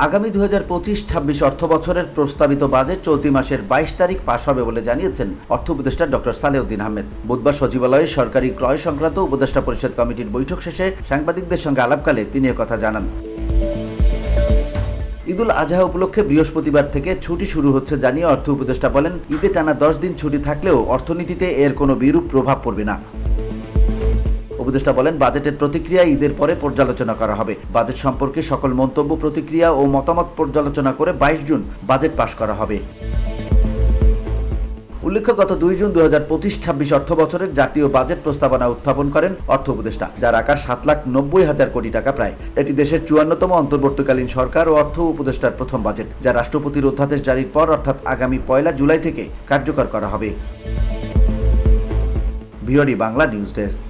আগামী 2025-26 অর্থ বছরের প্রস্তাবিত বাজেট চলতি মাসের 22 তারিখ পাশ হবে বলে জানিয়েছেন অর্থ উপদেষ্টা ডক্টর সালেউদ্দিন আহমেদ। বুধবার সচিবালয়ে সরকারি ক্রয় সংক্রান্ত উপদেষ্টা পরিষদ কমিটির বৈঠক শেষে সাংবাদিকদের সঙ্গে আলাপকালে তিনি একথা জানান। ঈদুল আজহা উপলক্ষে বৃহস্পতিবার থেকে ছুটি শুরু হচ্ছে জানিয়ে অর্থ উপদেষ্টা বলেন, ঈদে টানা 10 দিন ছুটি থাকলেও অর্থনীতিতে এর কোনো বিরূপ প্রভাব পড়বে না। উপদেষ্টা বলেন, বাজেটের প্রতিক্রিয়া ঈদের পরে পর্যালোচনা করা হবে। বাজেট সম্পর্কে সকল মন্তব্য, প্রতিক্রিয়া ও মতামত পর্যালোচনা করে 22 জুন বাজেট পাশ করা হবে। উল্লেখ্য, গত 2 জুন 2025-26 অর্থ বছরের জাতীয় বাজেট প্রস্তাবনা উত্থাপন করেন অর্থ উপদেষ্টা, যার আকার 7,90,000 কোটি টাকা প্রায়। এটি দেশের 54তম অন্তর্বর্তীকালীন সরকার ও অর্থ উপদেষ্টার প্রথম বাজেট, যা রাষ্ট্রপতির অধ্যাদেশ জারির পর অর্থাৎ আগামী 1 জুলাই থেকে কার্যকর করা হবে। VOD Bangla news desk.